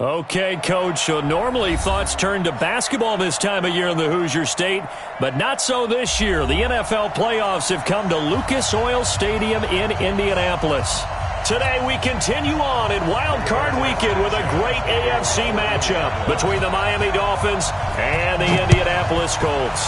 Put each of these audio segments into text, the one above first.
Okay, Coach, so normally thoughts turn to basketball this time of year in the Hoosier State, but not so this year. The NFL playoffs have come to Lucas Oil Stadium in Indianapolis. Today we continue on in Wild Card Weekend with a great AFC matchup between the Miami Dolphins and the Indianapolis Colts.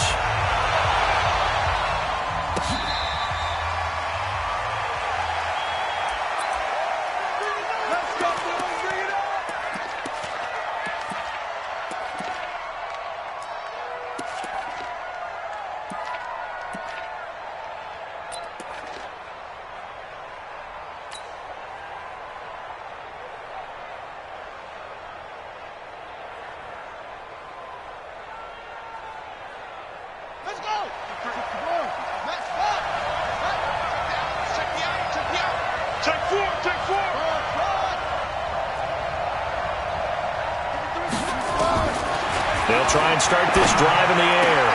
They'll try and start this drive in the air.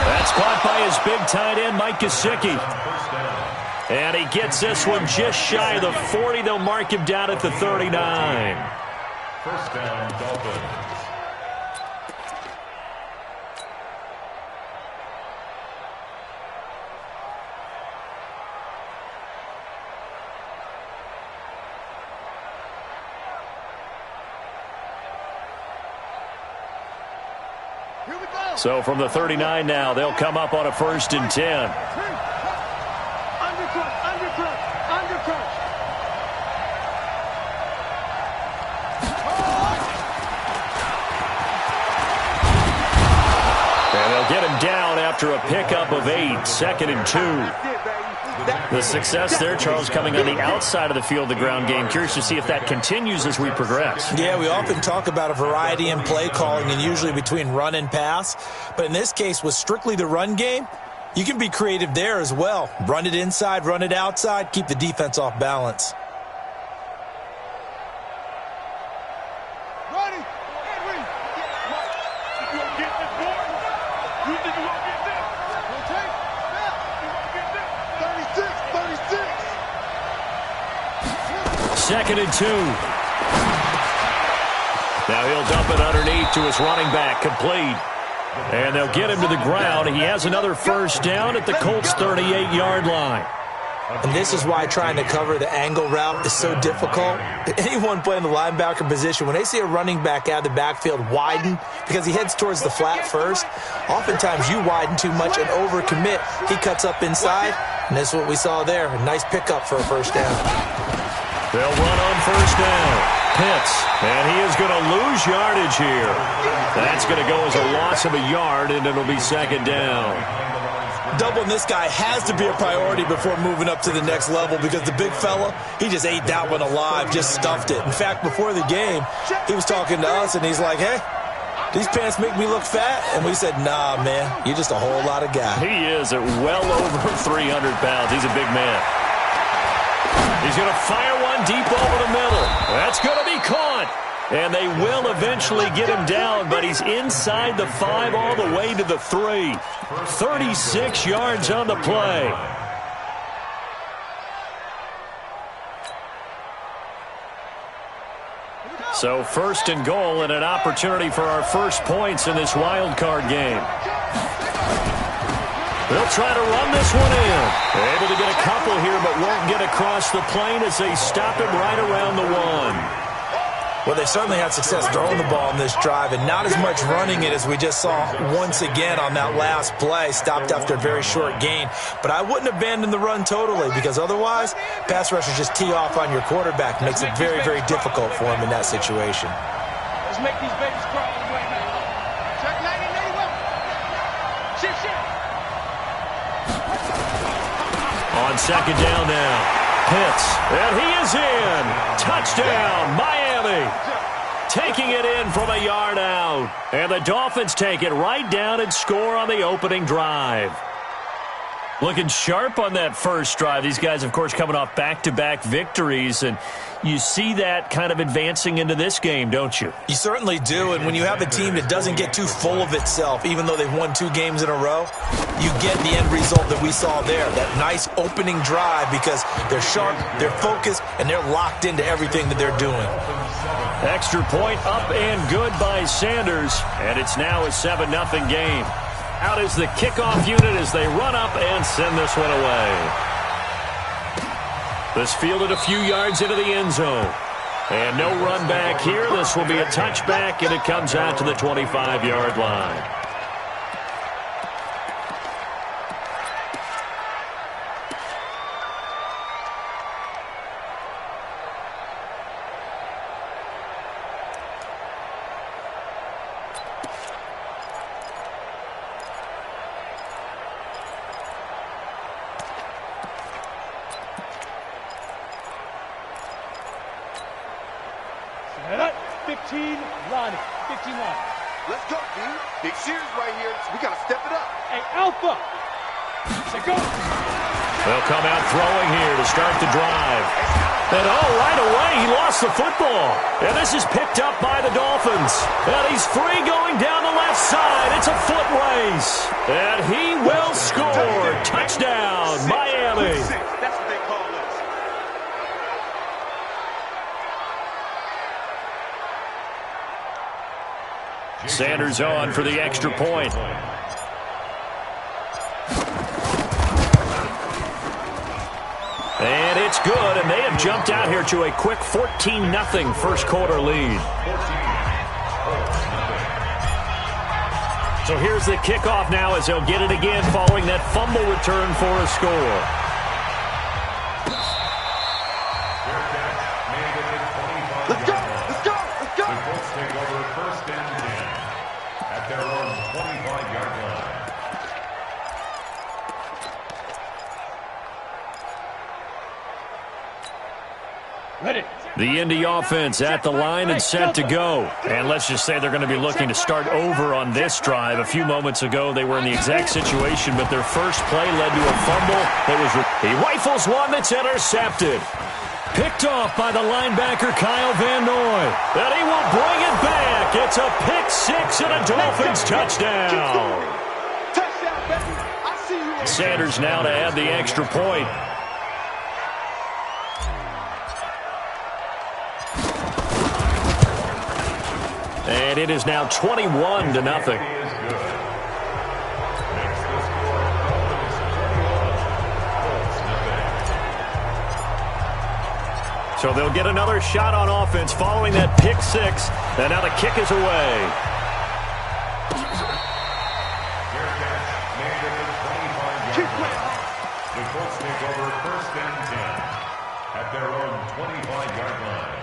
That's caught by his big tight end, Mike Gesicki. And he gets this one just shy of the 40. They'll mark him down at the 39. First down, Dolphins. So from the 39 now, they'll come up on a 1st and 10. And they'll get him down after a pickup of 8, 2nd and 2. The success there, Charles, coming on the outside of the field, the ground game. Curious to see if that continues as we progress. Yeah, we often talk about a variety in play calling and usually between run and pass. But in this case, with strictly the run game, you can be creative there as well. Run it inside, run it outside, keep the defense off balance. Second and 2. Now he'll dump it underneath to his running back, complete. And they'll get him to the ground. He has another first down at the Colts' 38-yard line. And this is why trying to cover the angle route is so difficult. Anyone playing the linebacker position, when they see a running back out of the backfield widen because he heads towards the flat first, oftentimes you widen too much and overcommit. He cuts up inside, and that's what we saw there. A nice pickup for a first down. They'll run on first down. Pitts, and he is going to lose yardage here. That's going to go as a loss of a yard, and it'll be 2nd down. Doubling this guy has to be a priority before moving up to the next level because the big fella, he just ate that one alive, just stuffed it. In fact, before the game, he was talking to us, and he's like, hey, these pants make me look fat. And we said, nah, man, you're just a whole lot of guy. He is at well over 300 pounds. He's a big man. He's going to fire one deep over the middle. That's going to be caught. And they will eventually get him down, but he's inside the 5 all the way to the 3. 36 yards on the play. So 1st and goal and an opportunity for our first points in this wild card game. They'll try to run this one in. They're able to get a couple here, but won't get across the plane as they stop him right around the 1. Well, they certainly had success throwing the ball in this drive and not as much running it as we just saw once again on that last play. Stopped after a very short gain. But I wouldn't abandon the run totally because otherwise, pass rushers just tee off on your quarterback. Makes it very, very difficult for him in that situation. Let's make these babies crawl away now. Check 90, 91. Shit. On 2nd down now. Pitts, and he is in. Touchdown, Miami. Taking it in from a yard out. And the Dolphins take it right down and score on the opening drive. Looking sharp on that first drive. These guys, of course, coming off back-to-back victories, and you see that kind of advancing into this game, don't you? You certainly do, and when you have a team that doesn't get too full of itself, even though they've won 2 games in a row, you get the end result that we saw there, that nice opening drive because they're sharp, they're focused, and they're locked into everything that they're doing. Extra point up and good by Sanders, and it's now a 7-0 game. Out is the kickoff unit as they run up and send this one away. This fielded a few yards into the end zone. And no run back here. This will be a touchback, and it comes out to the 25-yard line. Set. 15 line. 15 line. Let's go, D. Big series right here. So we got to step it up. Hey, Alpha. Say go. They'll come out throwing here to start the drive. And right away, he lost the football. And this is picked up by the Dolphins. And he's free going down the left side. It's a foot race. And he will score. Touchdown, Miami. That's what they call this. Sanders on for the extra point. And it's good, and they have jumped out here to a quick 14-0 first quarter lead. So here's the kickoff now as they'll get it again following that fumble return for a score. Let's go. Let's go. Let's go. The Colts take over first and 10 at their own 25-yard line. Ready. The Indy offense at the line and set to go. And let's just say they're going to be looking to start over on this drive. A few moments ago, they were in the exact situation, but their first play led to a fumble. He rifles one that's intercepted. Picked off by the linebacker, Kyle Van Noy. And he will bring it back. It's a pick six and a Dolphins touchdown. Touchdown, baby. I see you. Sanders now to add the extra point. And it is now 21-0. So they'll get another shot on offense following that pick six. And now the kick is away. The Colts take over first and 10 at their own 25-yard line.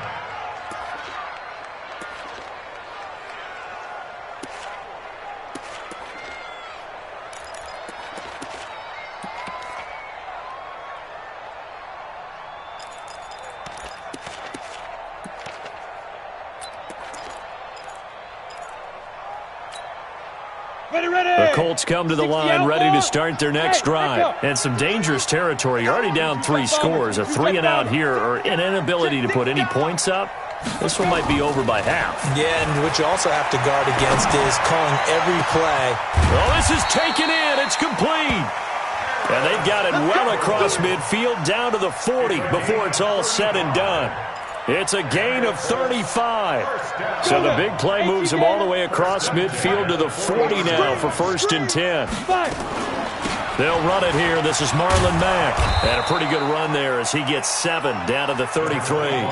The Colts come to the line ready to start their next drive. And some dangerous territory. You're already down 3 scores. A 3-and-out here or an inability to put any points up. This one might be over by half. Yeah, and what you also have to guard against is calling every play. Oh, this is taken in. It's complete. And they've got it well across midfield down to the 40 before it's all said and done. It's a gain of 35. So the big play moves them all the way across midfield to the 40 now for first and 10. They'll run it here. This is Marlon Mack. And a pretty good run there as he gets 7 down to the 33.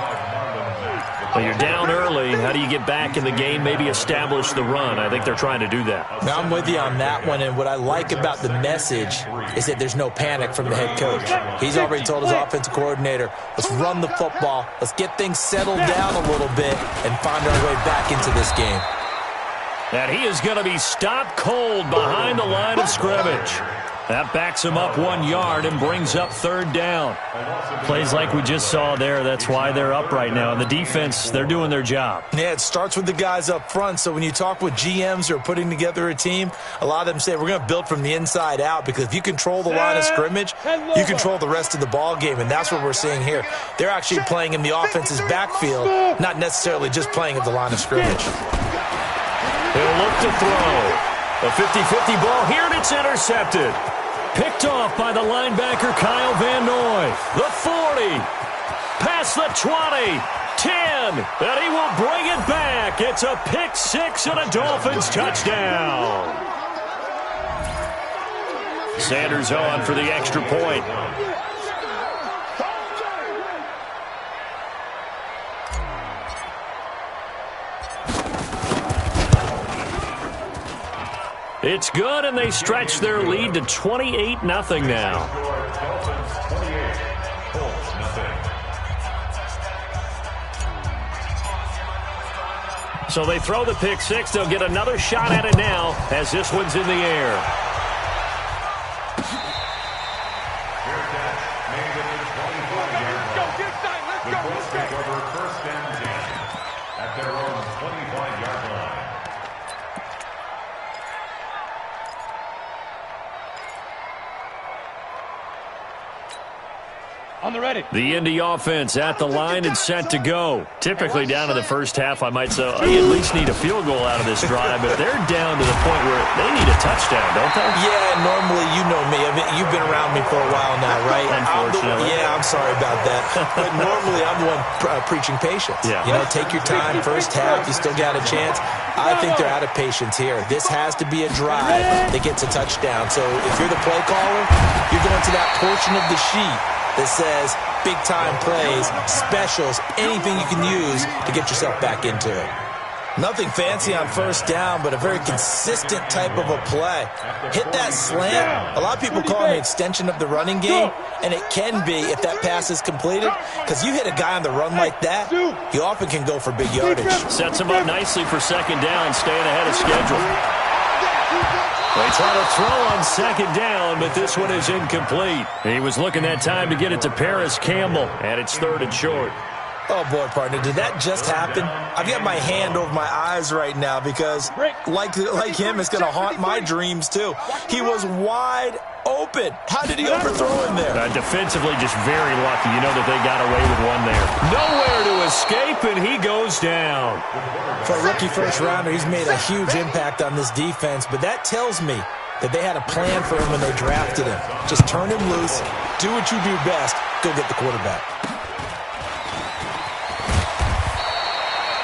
Well, you're down early. How do you get back in the game? Maybe establish the run. I think they're trying to do that. Now, I'm with you on that one, and what I like about the message is that there's no panic from the head coach. He's already told his offensive coordinator, let's run the football, let's get things settled down a little bit, and find our way back into this game. And he is going to be stopped cold behind the line of scrimmage. That backs him up 1 yard and brings up third down. Plays like we just saw there. That's why they're up right now. And the defense, they're doing their job. Yeah, it starts with the guys up front. So when you talk with GMs who are putting together a team, a lot of them say we're going to build from the inside out, because if you control the line of scrimmage, you control the rest of the ball game. And that's what we're seeing here. They're actually playing in the offense's backfield, not necessarily just playing at the line of scrimmage. He'll look to throw. A 50-50 ball here, and it's intercepted. Picked off by the linebacker, Kyle Van Noy. The 40. Past the 20. 10, and he will bring it back. It's a pick six and a Dolphins touchdown. Sanders on for the extra point. It's good, and they stretch their lead to 28-0 now. So they throw the pick six. They'll get another shot at it now as this one's in the air. First and 10 at their own 25-yard line. On the ready. The Indy offense at the line and set to go. Typically down to the first half, I might say, you at least need a field goal out of this drive, but they're down to the point where they need a touchdown, don't they? Yeah, normally, you know me. I mean, you've been around me for a while now, right? Unfortunately. I'm sorry about that. But normally, I'm the one preaching patience. Yeah. You know, take your time. First half, you still got a chance. I think they're out of patience here. This has to be a drive that gets a touchdown. So if you're the play caller, you're going to that portion of the sheet that says big-time plays, specials, anything you can use to get yourself back into it. Nothing fancy on first down, but a very consistent type of a play. Hit that slant. A lot of people call it an extension of the running game, and it can be if that pass is completed, because you hit a guy on the run like that, he often can go for big yardage. Sets him up nicely for second down, staying ahead of schedule. They try to throw on second down, but this one is incomplete. He was looking that time to get it to Paris Campbell, and it's third and short. Oh, boy, partner, did that just happen? I've got my hand over my eyes right now because, like him, it's going to haunt my dreams, too. He was wide open. How did he overthrow him there? Defensively, just very lucky. You know that they got away with one there. Nowhere to escape, and he goes down. For a rookie first-rounder, he's made a huge impact on this defense, but that tells me that they had a plan for him when they drafted him. Just turn him loose, do what you do best, go get the quarterback.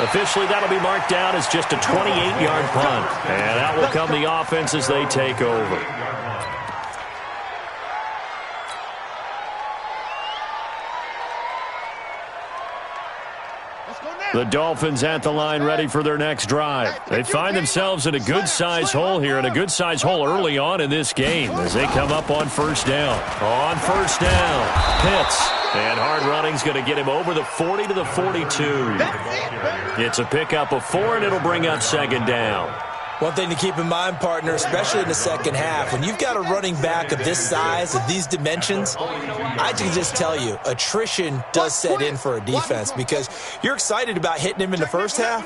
Officially, that'll be marked down as just a 28-yard punt. And out will come the offense as they take over. The Dolphins at the line ready for their next drive. They find themselves in a good-sized hole here, and a good-sized hole early on in this game as they come up on first down. On first down, Pitts. And hard running's going to get him over the 40 to the 42. It's a pickup of 4, and it'll bring up second down. One thing to keep in mind, partner, especially in the second half, when you've got a running back of this size, of these dimensions, I can just tell you, attrition does set in for a defense because you're excited about hitting him in the first half.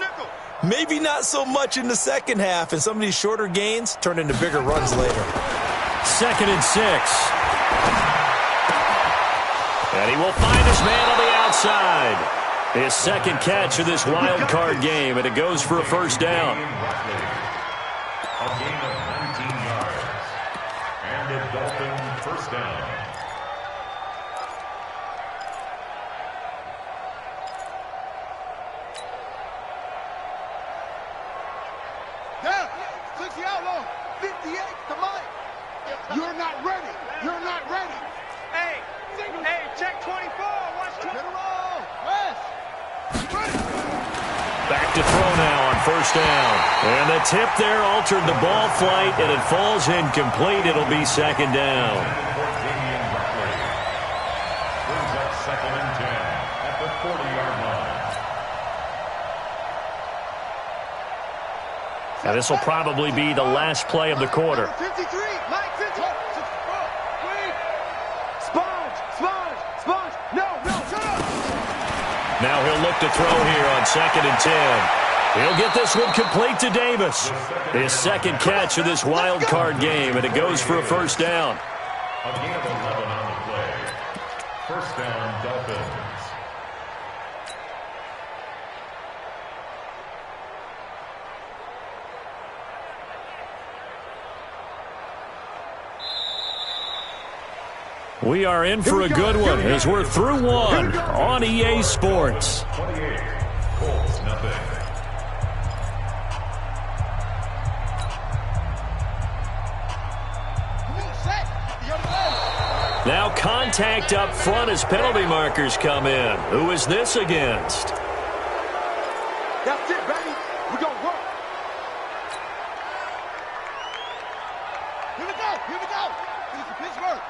Maybe not so much in the second half, and some of these shorter gains turn into bigger runs later. 2nd and 6. And he will find his man on the outside. His second catch of this wild card game, and it goes for a first down. A gain of 19 yards. And a Dolphin first down. Down. 60 outlaw. 58 to Mike. You're not ready. You're not ready. Hey, check 24. Watch 24. West. Back to throw now on first down. And the tip there altered the ball flight, and it falls incomplete. It'll be second down. Brings up 2nd and 10 at the 40-yard line. Now this will probably be the last play of the quarter. 53. Mike 50. Sponge. No, shut up. Now he'll look to throw here on 2nd and 10. He'll get this one complete to Davis. His second catch of this wild card game, and it goes for a first down. A gain of 11 on the play. First down, Dolphins. We are in for a good one as we're through one on EA Sports. 28, Colts nothing. Now contact up front as penalty markers come in. Who is this against? That's it, baby. We're going to work. Here we go. Here we go. This is Pittsburgh.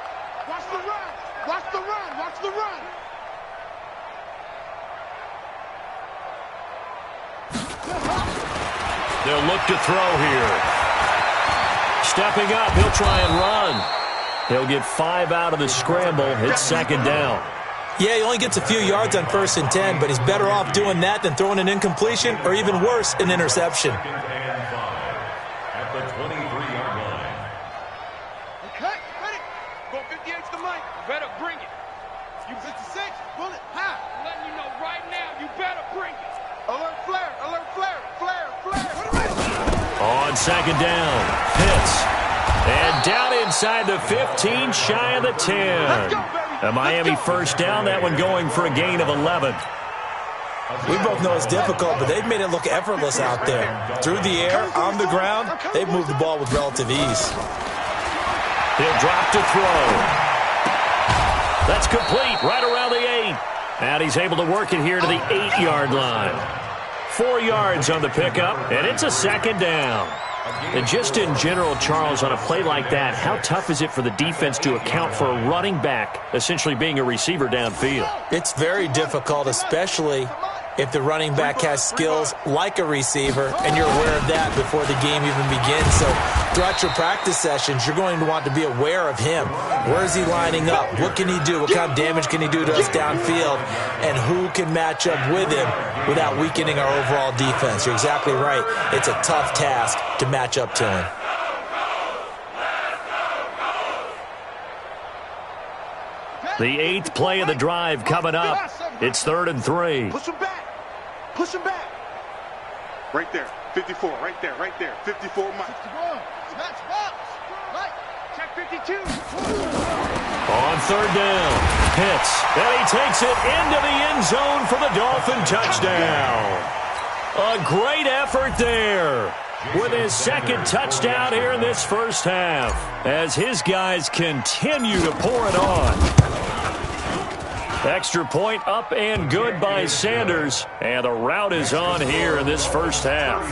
Watch the run. Watch the run. Watch the run. They'll look to throw here. Stepping up, he'll try and run. He'll get 5 out of the scramble. It's second down. Yeah, he only gets a few yards on 1st and 10, but he's better off doing that than throwing an incompletion or even worse, an interception. Second and 5 at the 23-yard line. Okay, ready. Go 58 to the mic. Better bring it. You 56, pull it high. I'm letting you know right now, you better bring it. Alert flare, flare, flare. Put it ready. On second down, Pitts. And down inside the 15, shy of the 10. A Miami first down, that one going for a gain of 11. We both know it's difficult, but they've made it look effortless out there. Through the air, on the ground, they've moved the ball with relative ease. He'll drop to throw. That's complete, right around the 8. And he's able to work it here to the 8-yard line. 4 yards on the pickup, and it's a second down. And just in general, Charles, on a play like that, how tough is it for the defense to account for a running back essentially being a receiver downfield? It's very difficult, especially if the running back has skills like a receiver, and you're aware of that before the game even begins. So throughout your practice sessions, you're going to want to be aware of him. Where is he lining up? What can he do? What kind of damage can he do to us downfield? And who can match up with him without weakening our overall defense? You're exactly right. It's a tough task to match up to him. The 8th play of the drive coming up. It's 3rd and 3. Push him back. Push him back. Right there. 54. Right there. 54 miles. 61. Smash box. Right. Check 52. On 3rd down, Pitts. And he takes it into the end zone for the Dolphin touchdown. A great effort there with his 2nd touchdown here in this first half as his guys continue to pour it on. Extra point up and good by Sanders. And the route is on here in this first half.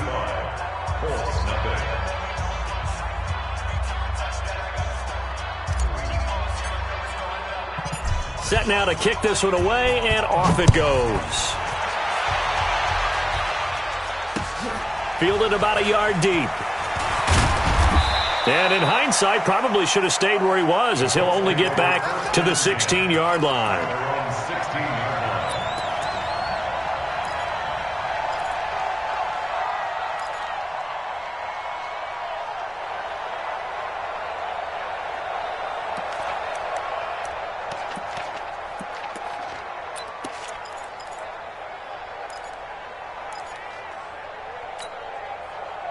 Set now to kick this one away, and off it goes. Fielded about a yard deep. And in hindsight, probably should have stayed where he was, as he'll only get back to the 16-yard line.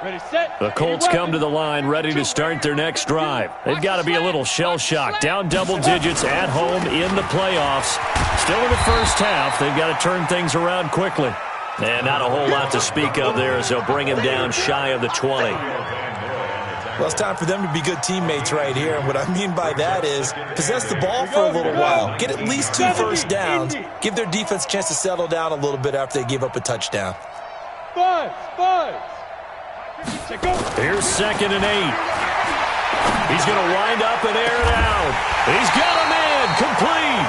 Ready, set. The Colts come to the line ready to start their next drive. They've got to be a little shell-shocked. Down double digits at home in the playoffs. Still in the first half. They've got to turn things around quickly. And not a whole lot to speak of there as they'll bring him down shy of the 20. Well, it's time for them to be good teammates right here. And what I mean by that is possess the ball for a little while. Get at least 2 first downs. Give their defense a chance to settle down a little bit after they give up a touchdown. 5. Here's 2nd and 8. He's going to wind up and air it out. He's got him in, complete.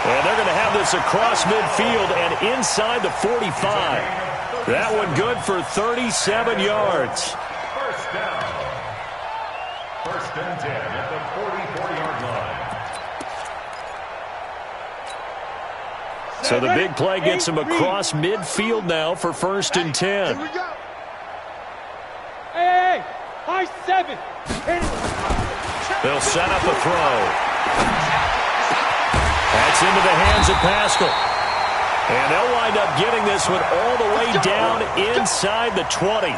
And they're going to have this across midfield and inside the 45. That one good for 37 yards. First down. 1st and 10 at the 44-yard line. So the big play gets him across midfield now for 1st and 10. Here we go. Hey, high 7. They'll set up a throw. That's into the hands of Pascal. And they'll wind up getting this one all the way down inside the 20.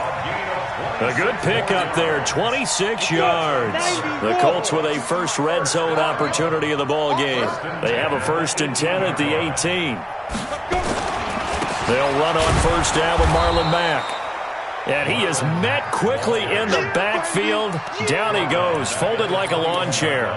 A good pickup there, 26 yards. The Colts with a first red zone opportunity in the ball game. They have a 1st and 10 at the 18. They'll run on first down with Marlon Mack. And he is met quickly in the backfield. Down he goes, folded like a lawn chair.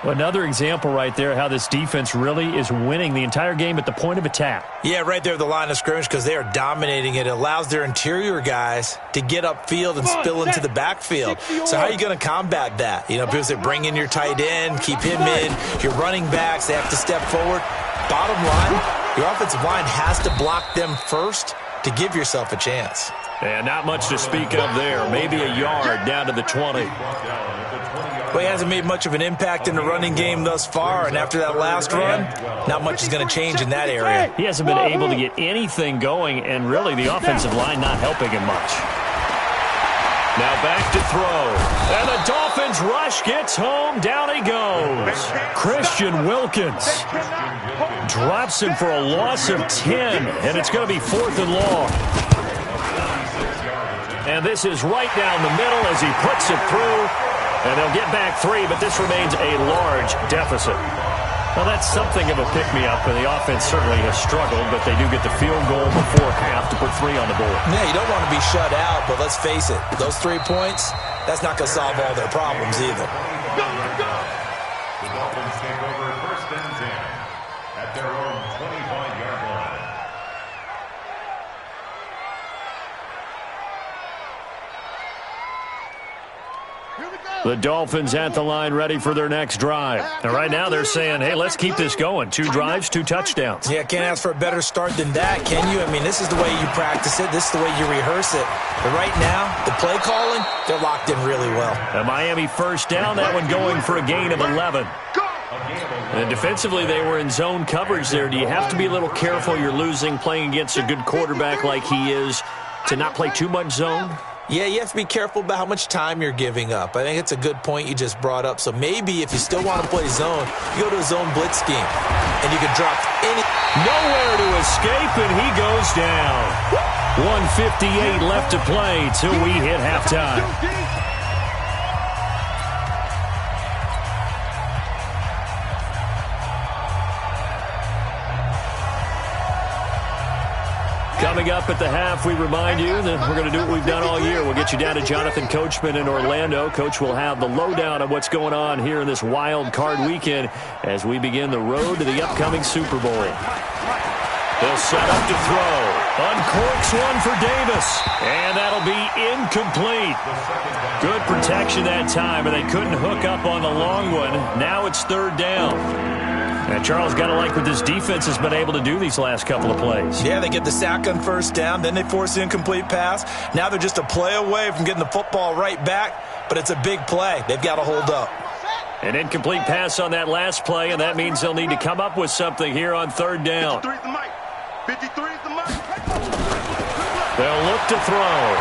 Another example right there how this defense really is winning the entire game at the point of attack. Yeah, right there at the line of scrimmage because they are dominating it. It allows their interior guys to get upfield and spill into the backfield. So how are you going to combat that? You know, people say bring in your tight end, keep him in. Your running backs, they have to step forward. Bottom line, your offensive line has to block them first to give yourself a chance. And not much to speak of there. Maybe a yard down to the 20. Well, he hasn't made much of an impact in the running game thus far, and after that last run, not much is going to change in that area. He hasn't been able to get anything going, and really the offensive line not helping him much. Now back to throw. And the Dolphins rush gets home. Down he goes. Christian Wilkins drops him for a loss of 10, and it's going to be 4th and long. And this is right down the middle as he puts it through. And they'll get back 3, but this remains a large deficit. Well, that's something of a pick-me-up, and the offense certainly has struggled, but they do get the field goal before half to put 3 on the board. Yeah, you don't want to be shut out, but let's face it, those 3 points, that's not going to solve all their problems either. The Dolphins take over 1st and 10 at their own 25-yard line. The Dolphins at the line ready for their next drive. And right now they're saying, hey, let's keep this going. 2 drives, 2 touchdowns. Yeah, can't ask for a better start than that, can you? I mean, this is the way you practice it. This is the way you rehearse it. But right now, the play calling, they're locked in really well. A Miami first down, that one going for a gain of 11. And defensively, they were in zone coverage there. Do you have to be a little careful you're losing playing against a good quarterback like he is to not play too much zone? Yeah, you have to be careful about how much time you're giving up. I think it's a good point you just brought up. So maybe if you still want to play zone, you go to a zone blitz scheme, and you can drop any. Nowhere to escape, and he goes down. 1:58 left to play till we hit halftime. Coming up at the half, we remind you that we're going to do what we've done all year. We'll get you down to Jonathan Coachman in Orlando. Coach will have the lowdown of what's going on here in this wild card weekend as we begin the road to the upcoming Super Bowl. They'll set up to throw. Uncorks one for Davis. And that'll be incomplete. Good protection that time, and they couldn't hook up on the long one. Now it's 3rd down. And Charles, got to like what this defense has been able to do these last couple of plays. Yeah, they get the sack on first down, then they force the incomplete pass. Now they're just a play away from getting the football right back, but it's a big play. They've got to hold up. An incomplete pass on that last play, and that means they'll need to come up with something here on 3rd down. 53 is the mic. 53 is the mic. They'll look to throw.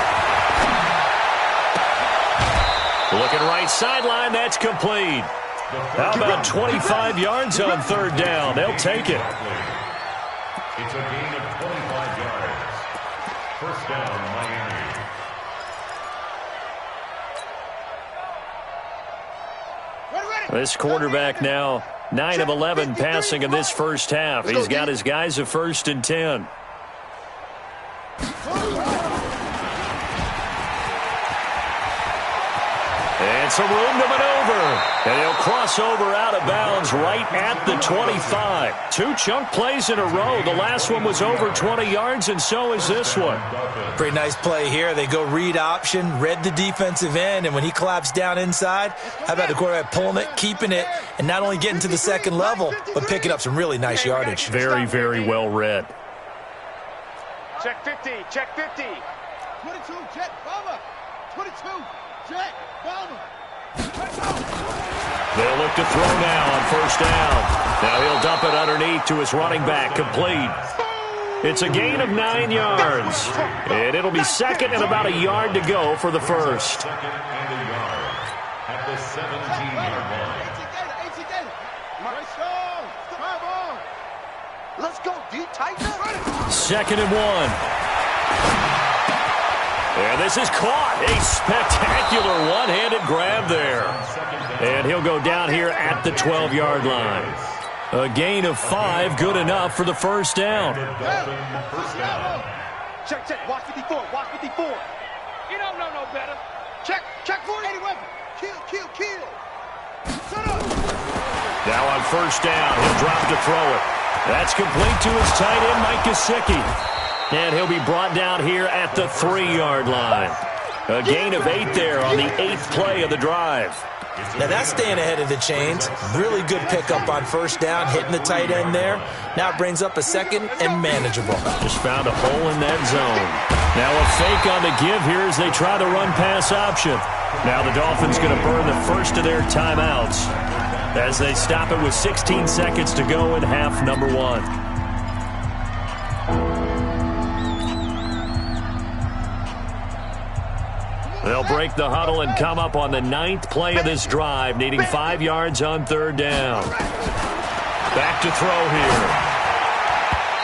Looking right sideline, that's complete. How about 25 yards on 3rd down? They'll take it. It's a gain of 25 yards. 1st down, Miami. This quarterback now 9 of 11 passing in this first half. He's got his guys a 1st and 10. And some room to maneuver. And he'll cross over out of bounds right at the 25. 2 chunk plays in a row. The last one was over 20 yards, and so is this one. Pretty nice play here. They go read option, read the defensive end, and when he claps down inside, how about the quarterback pulling it, keeping it, and not only getting to the 2nd level, but picking up some really nice yardage. Very, very well read. Check 50. Check 50. 22, jet, bomber. 22, jet, bomber. They'll look to throw now on 1st down. Now he'll dump it underneath to his running back, complete. It's a gain of 9 yards. And it'll be 2nd and about a yard to go for the 1st. 2nd and a yard at the 17-yard line. Let's go, D. Tighten up. 2nd and 1. And this is caught. A spectacular one-handed grab there. And he'll go down here at the 12-yard line. A gain of 5, good enough for the first down. Check, check. Watch 54. Watch 54. You don't know no better. Check, check for 80 weapon. Kill, kill, kill. Shut up. Now on first down, he'll drop to throw it. That's complete to his tight end, Mike Gesicki. And he'll be brought down here at the 3-yard line. A gain of 8 there on the 8th play of the drive. Now that's staying ahead of the chains. Really good pickup on first down, hitting the tight end there. Now it brings up a 2nd and manageable. Just found a hole in that zone. Now a fake on the give here as they try the run-pass option. Now the Dolphins going to burn the first of their timeouts as they stop it with 16 seconds to go in half number 1. They'll break the huddle and come up on the 9th play of this drive, needing 5 yards on 3rd down. Back to throw here.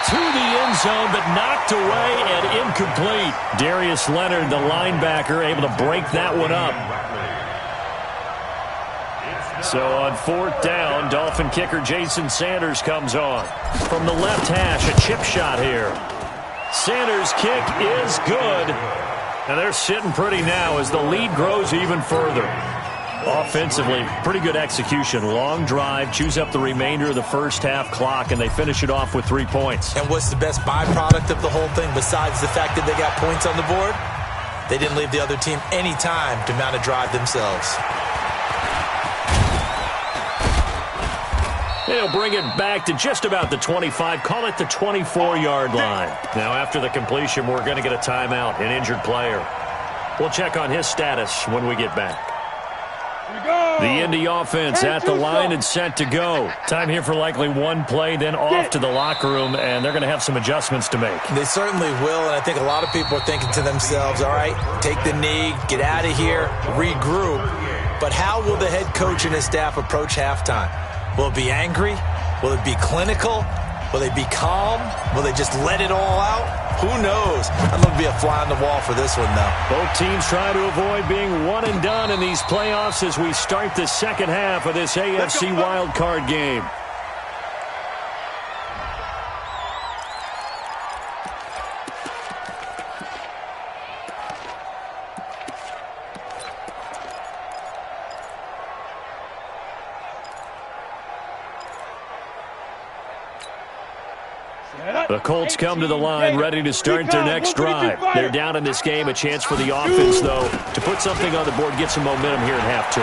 To the end zone, but knocked away and incomplete. Darius Leonard, the linebacker, able to break that one up. So on 4th down, Dolphin kicker Jason Sanders comes on. From the left hash, a chip shot here. Sanders' kick is good. And they're sitting pretty now as the lead grows even further. Offensively, pretty good execution. Long drive, chews up the remainder of the first half clock, and they finish it off with 3 points. And what's the best byproduct of the whole thing besides the fact that they got points on the board? They didn't leave the other team any time to mount a drive themselves. They'll bring it back to just about the 25, call it the 24-yard line. Now, after the completion, we're going to get a timeout, an injured player. We'll check on his status when we get back. The Indy offense at the line and set to go. Time here for likely one play, then off to the locker room, and they're going to have some adjustments to make. They certainly will, and I think a lot of people are thinking to themselves, all right, take the knee, get out of here, regroup. But how will the head coach and his staff approach halftime? Will it be angry? Will it be clinical? Will they be calm? Will they just let it all out? Who knows? I'm going to be a fly on the wall for this one, though. Both teams try to avoid being one and done in these playoffs as we start the second half of this AFC wildcard game. The Colts come to the line ready to start their next drive. They're down in this game. A chance for the offense, though, to put something on the board, get some momentum here in half 2.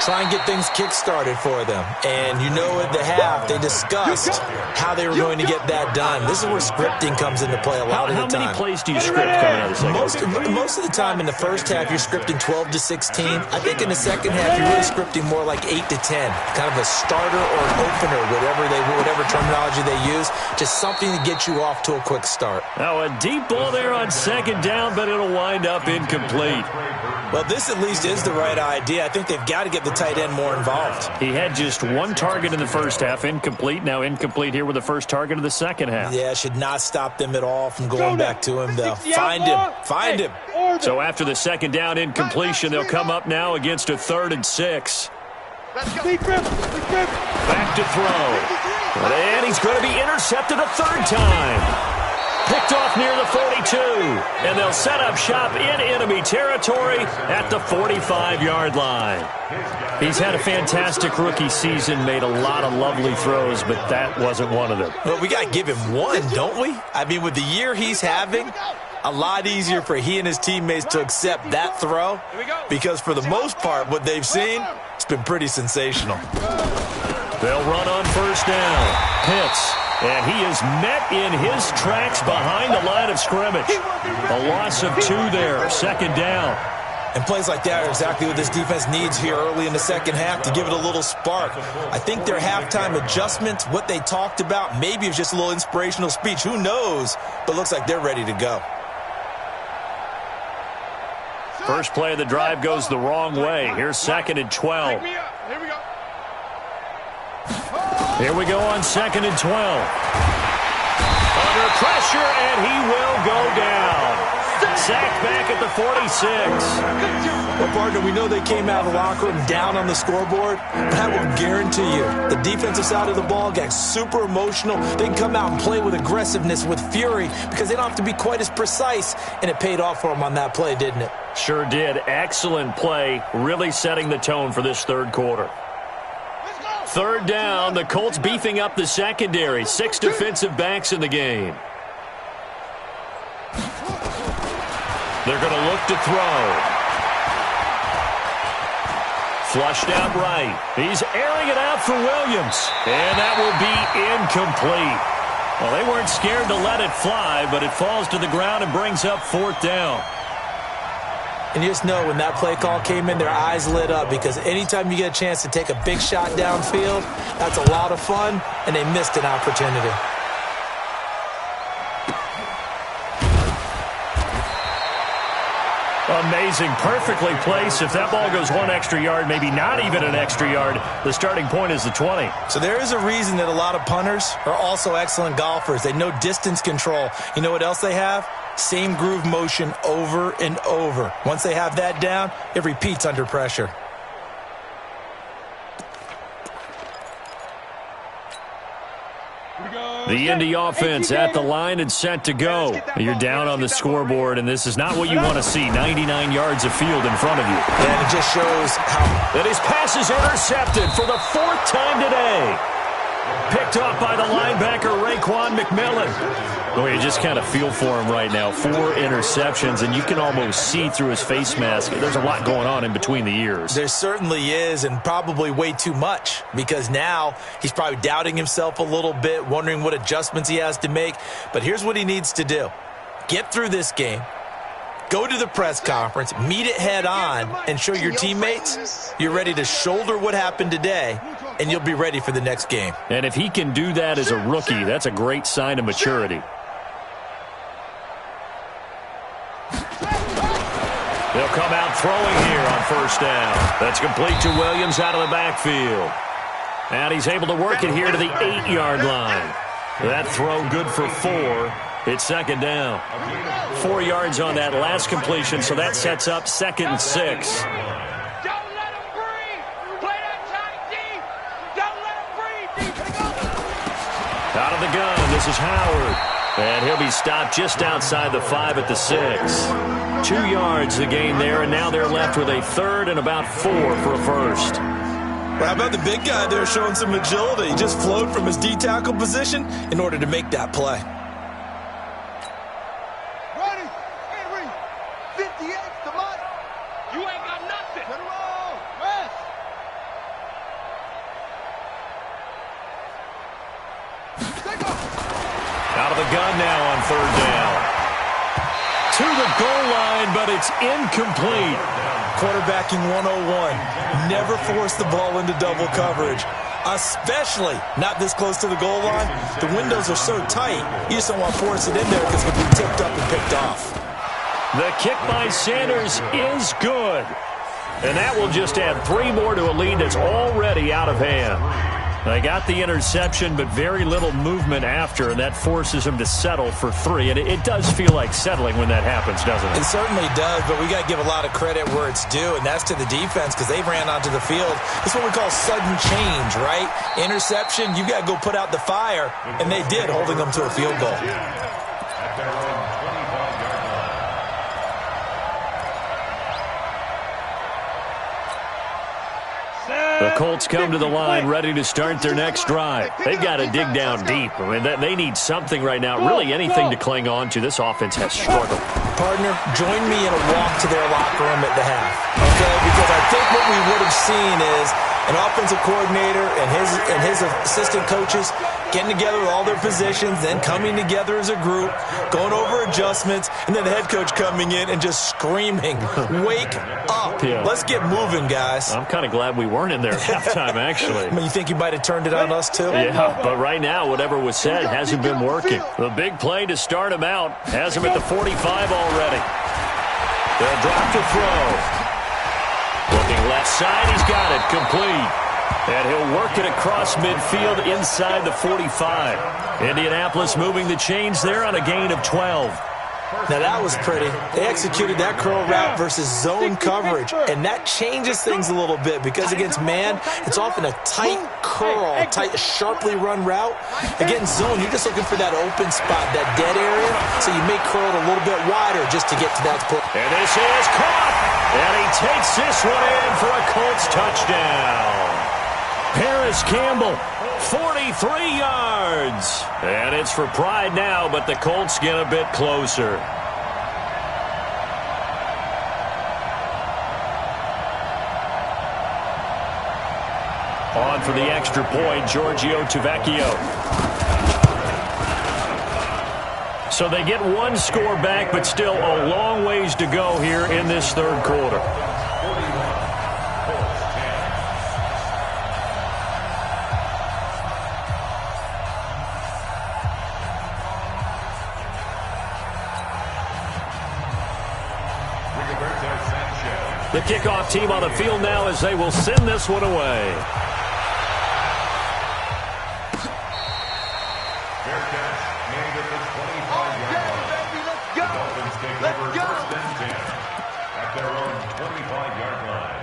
Try and get things kick-started for them. And you know at the half, they discussed how they were going to get that done. This is where scripting comes into play a lot of the time. How many plays do you script coming out of the second half? Most of the time in the first half, you're scripting 12 to 16. I think in the second half, you're really scripting more like 8 to 10. Kind of a starter or an opener, whatever terminology they use. Just something to get you off to a quick start. Now a deep ball there on second down, but it'll wind up incomplete. Well, this at least is the right idea. I think they've got to get the tight end more involved. He had just one target in the first half, incomplete. Now incomplete here with the first target of the second half. Yeah, should not stop them at all from going back to him, though. Find him. Find him. So after the second down incompletion, they'll come up now against a 3rd and 6. Back to throw. And he's going to be intercepted a 3rd time. Picked off near the 42, and they'll set up shop in enemy territory at the 45-yard line. He's had a fantastic rookie season, made a lot of lovely throws, but that wasn't one of them. Well, we got to give him one, don't we? I mean, with the year he's having, a lot easier for he and his teammates to accept that throw because for the most part, what they've seen, it's been pretty sensational. They'll run on first down. Pitts. And he is met in his tracks behind the line of scrimmage. A loss of 2 there, 2nd down. And plays like that are exactly what this defense needs here early in the second half to give it a little spark. I think their halftime adjustment, what they talked about, maybe it's just a little inspirational speech. Who knows? But looks like they're ready to go. First play of the drive goes the wrong way. Here's 2nd and 12. Here we go. Here we go on 2nd and 12. Under pressure, and he will go down. Sacked back at the 46. Well, partner, we know they came out of the locker room down on the scoreboard, but I will guarantee you the defensive side of the ball got super emotional. They can come out and play with aggressiveness, with fury, because they don't have to be quite as precise, and it paid off for them on that play, didn't it? Sure did. Excellent play, really setting the tone for this third quarter. Third down, the Colts beefing up the secondary. 6 defensive backs in the game. They're going to look to throw. Flushed out right. He's airing it out for Williams. And that will be incomplete. Well, they weren't scared to let it fly, but it falls to the ground and brings up fourth down. And you just know when that play call came in, their eyes lit up, because anytime you get a chance to take a big shot downfield, that's a lot of fun, and they missed an opportunity. Amazing. Perfectly placed. If that ball goes one extra yard, maybe not even an extra yard, the starting point is the 20. So there is a reason that a lot of punters are also excellent golfers. They know distance control. You know what else they have? Same groove motion over and over. Once they have that down, it repeats under pressure. The Indy offense at the line and set to go. You're down on the scoreboard, and this is not what you want to see. 99 yards of field in front of you. And it just shows how... And his pass is intercepted for the 4th time today. Picked off by the linebacker, Raekwon McMillan. Boy, you just kind of feel for him right now. 4 interceptions, and you can almost see through his face mask. There's a lot going on in between the ears. There certainly is, and probably way too much, because now he's probably doubting himself a little bit, wondering what adjustments he has to make. But here's what he needs to do. Get through this game. Go to the press conference, meet it head on, and show your teammates you're ready to shoulder what happened today, and you'll be ready for the next game. And if he can do that as a rookie, that's a great sign of maturity. They'll come out throwing here on first down. That's complete to Williams out of the backfield. And he's able to work it here to the 8-yard line. That throw good for 4. It's second down. 4 yards on that last completion, so that sets up 2nd and 6. Don't let him breathe. Play that tight deep. Don't let him breathe. Out of the gun, this is Howard. And he'll be stopped just outside the 5 at the 6. 2 yards the gain there, and now they're left with a 3rd and about 4 for a first. Well, how about the big guy there showing some agility? He just flowed from his D-tackle position in order to make that play. Ready? Get ready. 58's the money. You ain't got nothing. Turn around. Rest. Take off. Out of the gun now on 3rd down. To the goal line, but it's incomplete. Quarterbacking 101. Never force the ball into double coverage, especially not this close to the goal line. The windows are so tight, you just don't want to force it in there because it can be tipped up and picked off. The kick by Sanders is good. And that will just add 3 more to a lead that's already out of hand. They got the interception, but very little movement after, and that forces him to settle for 3. And it does feel like settling when that happens, doesn't it? It certainly does, but we got to give a lot of credit where it's due, and that's to the defense because they ran onto the field. It's what we call sudden change, right? Interception, you got to go put out the fire, and they did, holding them to a field goal. The Colts come to the line ready to start their next drive. They've got to dig down deep. I mean, they need something right now, really anything to cling on to. This offense has struggled. Partner, join me in a walk to their locker room at the half, okay? Because I think what we would have seen is an offensive coordinator and his assistant coaches getting together with all their positions, then coming together as a group, going over adjustments, and then the head coach coming in and just screaming, wake up. Yeah. Let's get moving, guys. I'm kind of glad we weren't in there at halftime, actually. I mean, you think you might have turned it on us, too? Yeah, but right now, whatever was said hasn't been working. The big play to start him out has him at the 45 already. They'll drop to throw. Looking left side, he's got it, complete. And he'll work it across midfield inside the 45. Indianapolis moving the chains there on a gain of 12. Now, that was pretty. They executed that curl route versus zone coverage, and that changes things a little bit because against man, it's often a tight curl, tight, sharply run route. Against zone, you're just looking for that open spot, that dead area, so you may curl it a little bit wider just to get to that point. And this is caught, and he takes this one in for a Colts touchdown. Paris Campbell, 43 yards. And it's for pride now, but the Colts get a bit closer. On for the extra point, Giorgio Tavecchio. So they get one score back, but still a long ways to go here in this third quarter. The kickoff team on the field now as they will send this one away. Fair catch made at the 25-yard line. The Dolphins take over first and 10 at their own 25-yard line.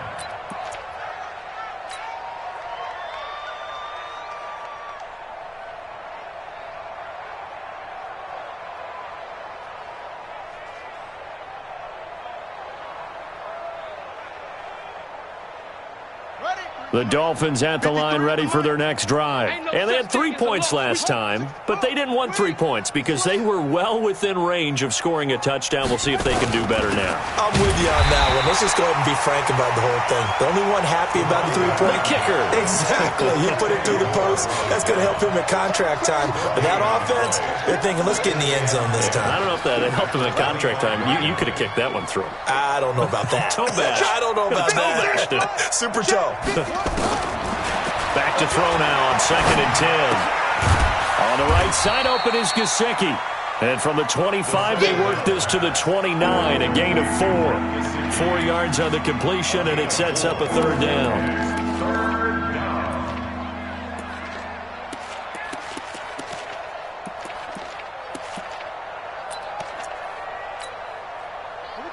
The Dolphins at the line ready for their next drive. And they had 3 points last time, but they didn't want 3 points because they were well within range of scoring a touchdown. We'll see if they can do better now. I'm with you on that one. Let's just go ahead and be frank about the whole thing. The only one happy about the 3-point kicker. Exactly. He put it through the post. That's going to help him at contract time. But that offense, they're thinking, let's get in the end zone this time. I don't know if that helped him at contract time. You could have kicked that one through. I don't know about that. Toe bash. I don't know about Toe bashed it. Super toe. Back to throw now on 2nd and 10. On the right side open is Gesicki. And from the 25, they work this to the 29, a gain of 4. 4 yards on the completion, and it sets up a third down.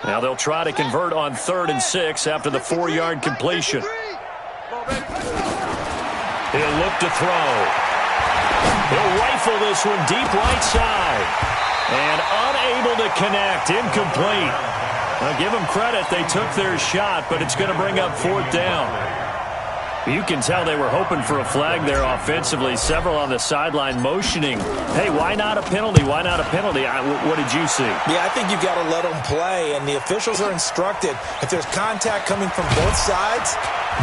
Now they'll try to convert on 3rd and 6 after the 4-yard completion. He'll look to throw. He'll rifle this one deep right side. And unable to connect. Incomplete. Now give them credit. They took their shot, but it's going to bring up 4th down. You can tell they were hoping for a flag there offensively. Several on the sideline motioning. Hey, why not a penalty? Why not a penalty? What did you see? Yeah, I think you've got to let them play, and the officials are instructed. If there's contact coming from both sides,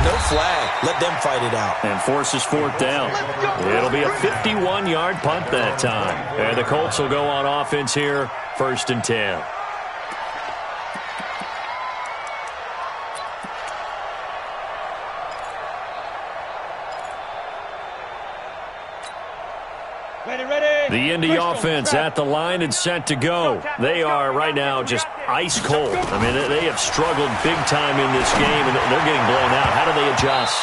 no flag. Let them fight it out. And forces 4th down. It'll be a 51-yard punt that time. And the Colts will go on offense here, 1st and 10. The Indy offense at the line and set to go. They are right now just ice cold. I mean, they have struggled big time in this game, and they're getting blown out. How do they adjust?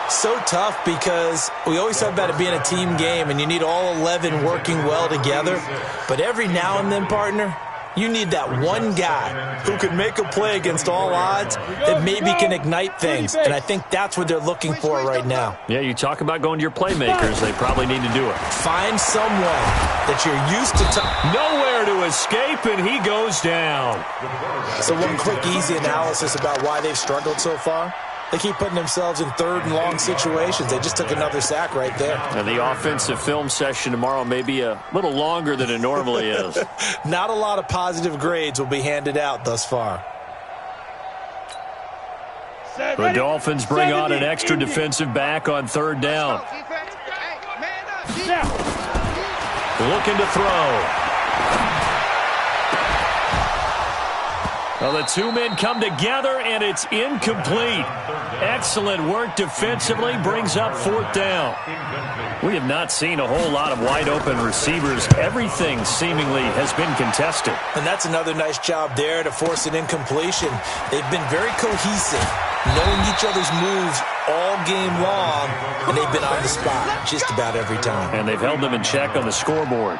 So tough because we always talk about it being a team game, and you need all 11 working well together. But every now and then, partner, you need that one guy who can make a play against all odds that maybe can ignite things. And I think that's what they're looking for right now. Yeah, you talk about going to your playmakers. They probably need to do it. Find someone that you're used to. Nowhere to escape, and he goes down. So one quick, easy analysis about why they've struggled so far. They keep putting themselves in 3rd and long situations. They just took another sack right there. And the offensive film session tomorrow may be a little longer than it normally is. Not a lot of positive grades will be handed out thus far. The Dolphins bring on an extra defensive back on 3rd down. Looking to throw. Well, the two men come together, and it's incomplete. Excellent work defensively, brings up 4th down. We have not seen a whole lot of wide-open receivers. Everything seemingly has been contested. And that's another nice job there to force an incompletion. They've been very cohesive, knowing each other's moves all game long, and they've been on the spot just about every time. And they've held them in check on the scoreboard.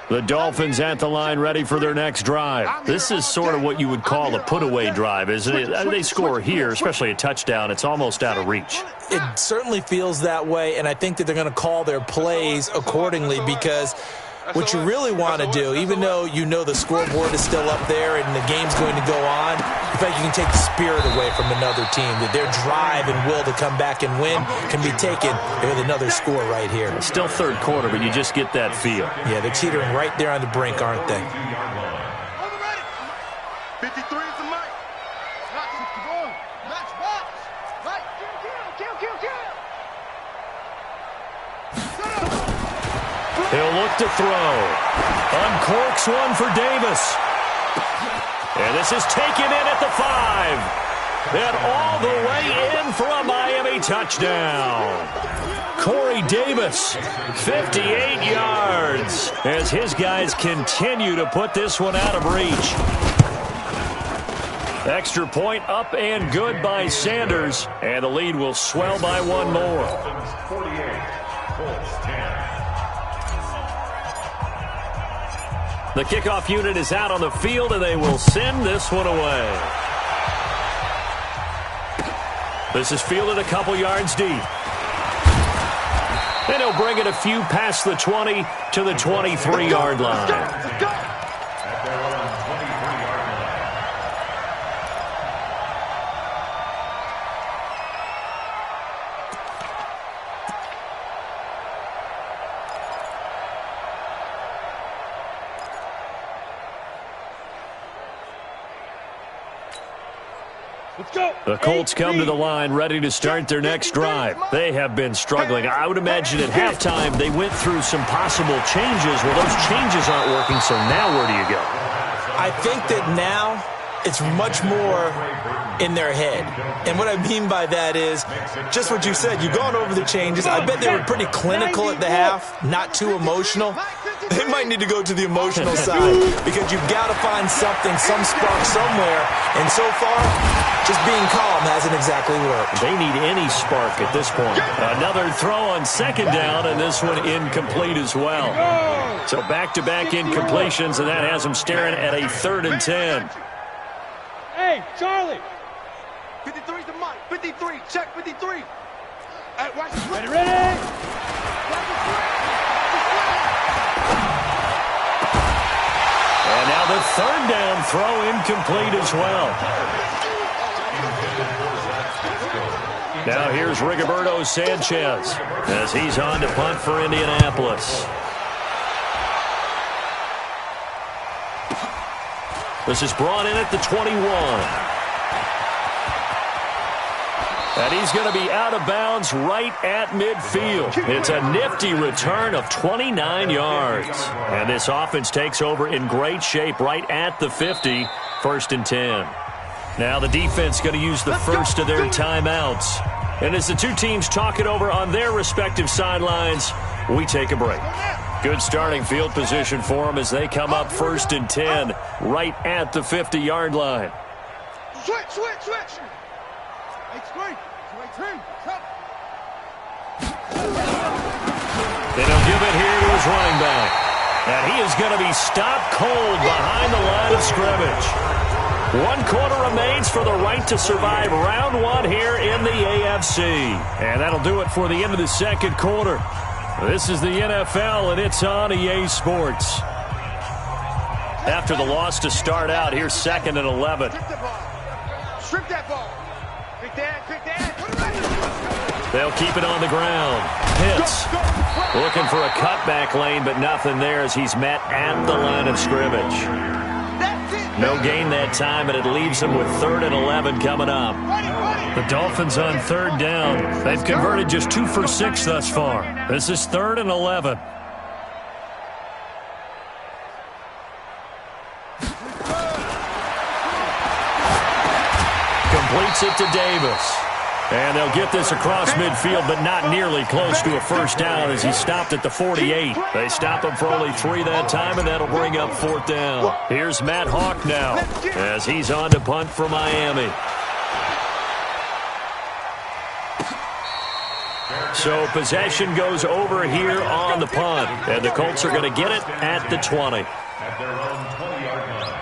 The Dolphins at the line ready for their next drive. This is sort of what you would call a put-away drive, isn't it? They score here, especially a touchdown. It's almost out of reach. It certainly feels that way, and I think that they're going to call their plays accordingly because what you really want to do, even though you know the scoreboard is still up there and the game's going to go on, in fact, you can take the spirit away from another team, that their drive and will to come back and win can be taken with another score right here. It's still third quarter, but you just get that feel. Yeah, they're teetering right there on the brink, aren't they? 53 is the mic. Not 61. Match box. Right. Kill. He'll look to throw. Uncorks one for Davis. And this is taken in at the 5. And all the way in for a Miami touchdown. Corey Davis, 58 yards, as his guys continue to put this one out of reach. Extra point up and good by Sanders, and the lead will swell by one more. 48, Colts 10. The kickoff unit is out on the field, and they will send this one away. This is fielded a couple yards deep. And he'll bring it a few past the 20 to the 23-yard line. At their own 23-yard line. The Colts come to the line ready to start their next drive. They have been struggling. I would imagine at halftime they went through some possible changes. Well, those changes aren't working, so now where do you go? I think that now it's much more in their head. And what I mean by that is just what you said. You've gone over the changes. I bet they were pretty clinical at the half, not too emotional. They might need to go to the emotional side because you've got to find something, some spark somewhere. And so far, just being calm hasn't exactly worked. They need any spark at this point. Another throw on second down, and this one incomplete as well. So back-to-back incompletions, and that has them staring at a 3rd and 10. Hey, Charlie. 53 is the mic. 53. Check 53. Hey, watch this. Ready. And now the 3rd down throw incomplete as well. Now here's Rigoberto Sanchez as he's on to punt for Indianapolis. This is brought in at the 21. And he's going to be out of bounds right at midfield. It's a nifty return of 29 yards. And this offense takes over in great shape right at the 50, 1st and 10. Now the defense going to use the first of their timeouts. And as the two teams talk it over on their respective sidelines, we take a break. Good starting field position for them as they come up 1st and 10 right at the 50-yard line. Switch. And he'll give it here to his running back. And he is going to be stopped cold behind the line of scrimmage. 1 quarter remains for the right to survive round 1 here in the AFC. And that'll do it for the end of the 2nd quarter. This is the NFL, and it's on EA Sports. After the loss to start out, here's 2nd and 11. Strip that ball. Big Dad. They'll keep it on the ground. Pitts looking for a cutback lane, but nothing there as he's met at the line of scrimmage. No gain that time, and it leaves him with 3rd and 11 coming up. Ready. The Dolphins on third down. They've converted just 2 for 6 thus far. This is 3rd and 11. Completes it to Davis. And they'll get this across midfield, but not nearly close to a first down as he stopped at the 48. They stop him for only 3 that time, and that'll bring up 4th down. Here's Matt Hawk now as he's on to punt for Miami. So possession goes over here on the punt, and the Colts are going to get it at the 20. At their own 20-yard line.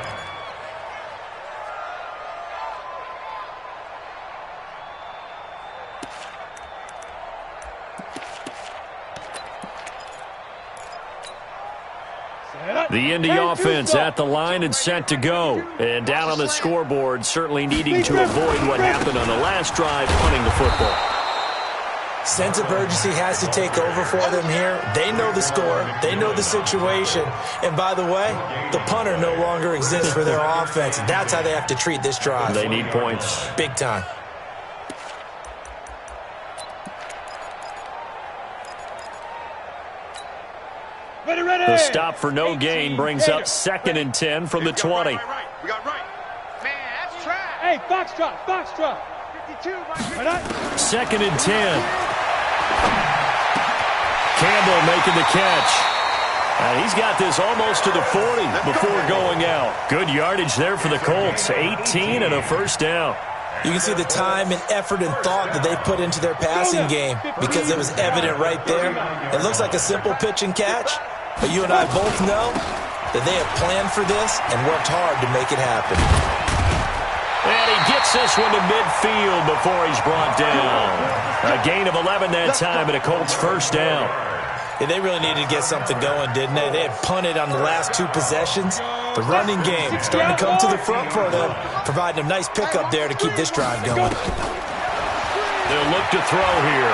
The Indy offense at the line and set to go. And down on the scoreboard, certainly needing to avoid what happened on the last drive, punting the football. Sense of urgency has to take over for them here. They know the score. They know the situation. And by the way, the punter no longer exists for their offense. That's how they have to treat this drive. They need points. Big time. The stop for no gain brings up 2nd and 10 from the 20. We got right. Man, that's trash. Hey, foxtrot, foxtrot. 52, Right on. 2nd and 10. Campbell making the catch. And he's got this almost to the 40 before going out. Good yardage there for the Colts. 18 and a first down. You can see the time and effort and thought that they put into their passing game because it was evident right there. It looks like a simple pitch and catch, but you and I both know that they have planned for this and worked hard to make it happen. And he gets this one to midfield before he's brought down. A gain of 11 that time and a Colts first down. Yeah, they really needed to get something going, didn't they? They had punted on the last 2 possessions. The running game starting to come to the front for them, providing a nice pickup there to keep this drive going. They'll look to throw here.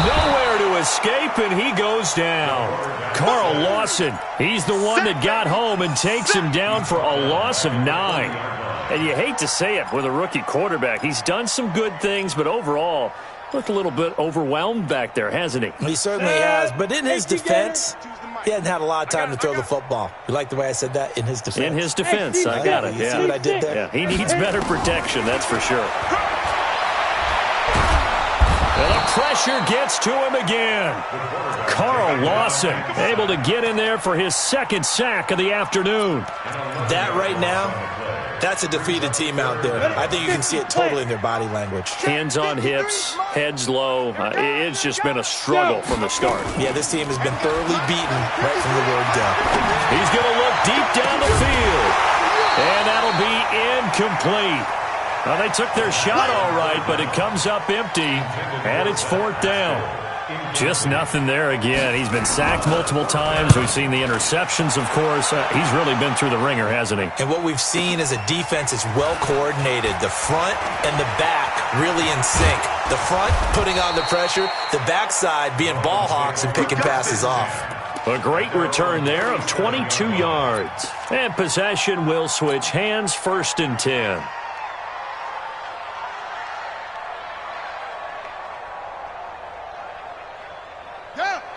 Nowhere to escape, and he goes down. Carl Lawson, he's the one that got home and takes him down for a loss of 9. And you hate to say it with a rookie quarterback. He's done some good things, but overall, looked a little bit overwhelmed back there, hasn't he? He certainly has, but in his defense, he hadn't had a lot of time to throw the football. You like the way I said that? In his defense. In his defense, I got it. You see what I did there? Yeah, he needs better protection, that's for sure. And the pressure gets to him again. Carl Lawson able to get in there for his 2nd sack of the afternoon. That right now, that's a defeated team out there. I think you can see it totally in their body language. Hands on hips, heads low. It's just been a struggle from the start. Yeah, this team has been thoroughly beaten right from the word go. He's going to look deep down the field. And that'll be incomplete. Well, they took their shot all right, but it comes up empty, and it's 4th down. Just nothing there again. He's been sacked multiple times. We've seen the interceptions, of course. He's really been through the ringer, hasn't he? And what we've seen is a defense that's well coordinated. The front and the back really in sync. The front putting on the pressure, the backside being ball hawks and picking passes off. A great return there of 22 yards. And possession will switch hands, 1st and 10.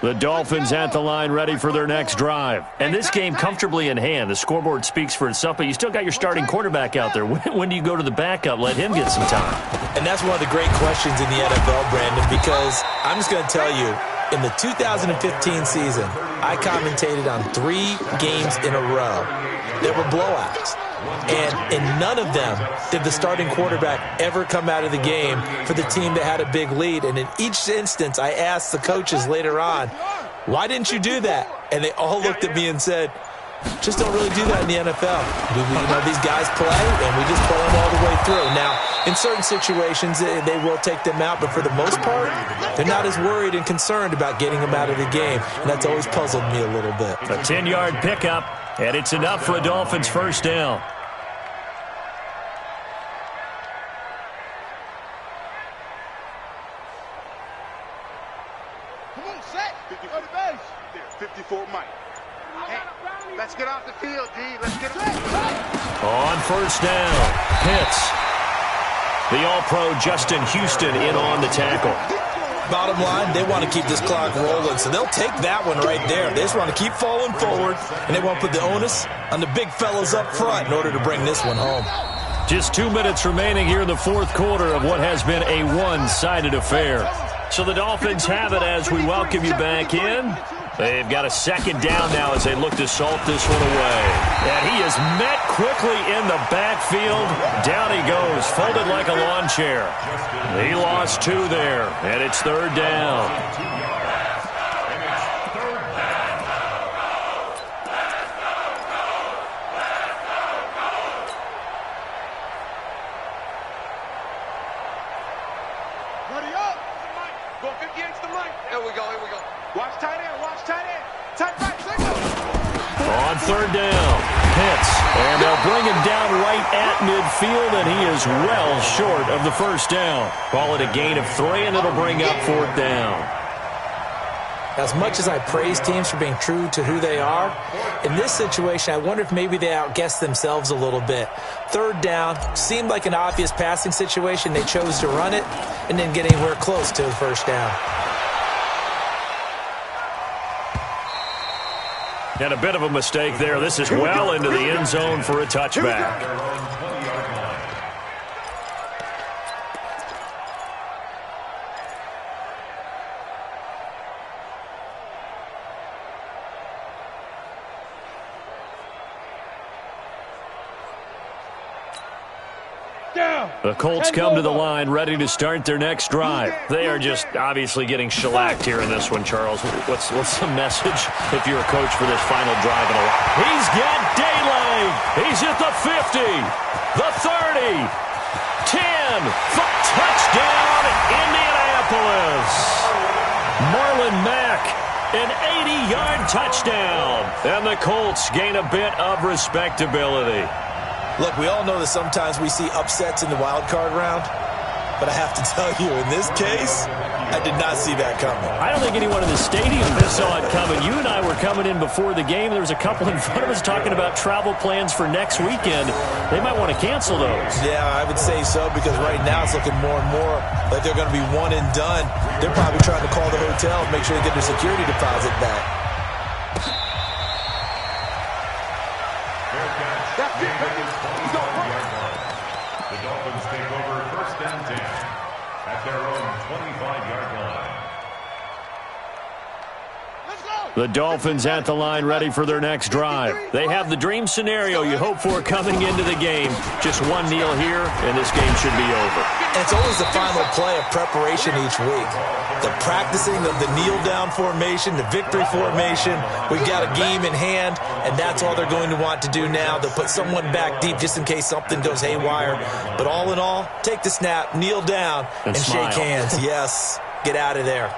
The Dolphins at the line ready for their next drive. And this game comfortably in hand. The scoreboard speaks for itself, but you still got your starting quarterback out there. When do you go to the backup? Let him get some time. And that's one of the great questions in the NFL, Brandon, because I'm just going to tell you, in the 2015 season, I commentated on 3 games in a row that were blowouts. And in none of them did the starting quarterback ever come out of the game for the team that had a big lead. And in each instance, I asked the coaches later on, why didn't you do that? And they all looked at me and said, just don't really do that in the NFL. These guys play, and we just play them all the way through. Now, in certain situations, they will take them out, but for the most part, they're not as worried and concerned about getting them out of the game. And that's always puzzled me a little bit. A 10-yard pickup. And it's enough for a Dolphins first down. Come on, set. 54 the base. 54 Mike. Hey, let's get off the field, D. Let's get him. On first down, Pitts. The All-Pro Justin Houston in on the tackle. Bottom line, they want to keep this clock rolling, so they'll take that one right there. They just want to keep falling forward, and they want to put the onus on the big fellas up front in order to bring this one home. Just 2 minutes remaining here in the fourth quarter of what has been a one-sided affair. So the Dolphins have it as we welcome you back in. They've got a second down now as they look to salt this one away. And he is met quickly in the backfield. Down he goes, folded like a lawn chair. He lost 2 there, and it's third down. On third down, Pitts, and they'll bring him down right at midfield, and he is well short of the first down. Call it a gain of 3, and it'll bring up fourth down. As much as I praise teams for being true to who they are, in this situation, I wonder if maybe they outguessed themselves a little bit. Third down seemed like an obvious passing situation. They chose to run it and didn't get anywhere close to the first down. And a bit of a mistake there. This is well into the end zone for a touchback. The Colts come to the line ready to start their next drive. They are just obviously getting shellacked here in this one, Charles. What's the message if you're a coach for this final drive? He's got daylight. He's at the 50, the 30, 10, touchdown, Indianapolis. Marlon Mack, an 80-yard touchdown. And the Colts gain a bit of respectability. Look, we all know that sometimes we see upsets in the wild card round, but I have to tell you, in this case, I did not see that coming. I don't think anyone in the stadium saw it coming. You and I were coming in before the game. There was a couple in front of us talking about travel plans for next weekend. They might want to cancel those. Yeah, I would say so, because right now it's looking more and more like they're going to be one and done. They're probably trying to call the hotel and make sure they get their security deposit back. The Dolphins at the line ready for their next drive. They have the dream scenario you hope for coming into the game. Just one kneel here, and this game should be over. And it's always the final play of preparation each week. The practicing of the kneel-down formation, the victory formation. We've got a game in hand, and that's all they're going to want to do now. They'll put someone back deep just in case something goes haywire. But all in all, take the snap, kneel down, and shake hands. Yes, get out of there.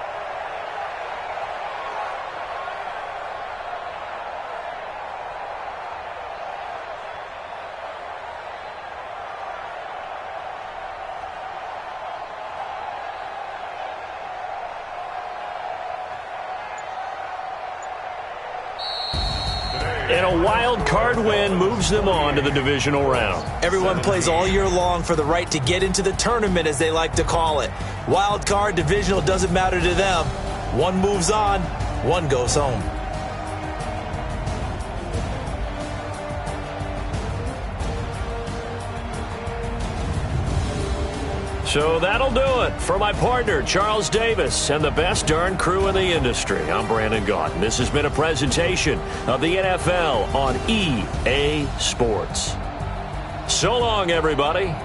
And a wild card win moves them on to the divisional round. Everyone plays all year long for the right to get into the tournament, as they like to call it. Wild card, divisional, doesn't matter to them. One moves on, one goes home. So that'll do it for my partner, Charles Davis, and the best darn crew in the industry. I'm Brandon Gaunt. This has been a presentation of the NFL on EA Sports. So long, everybody.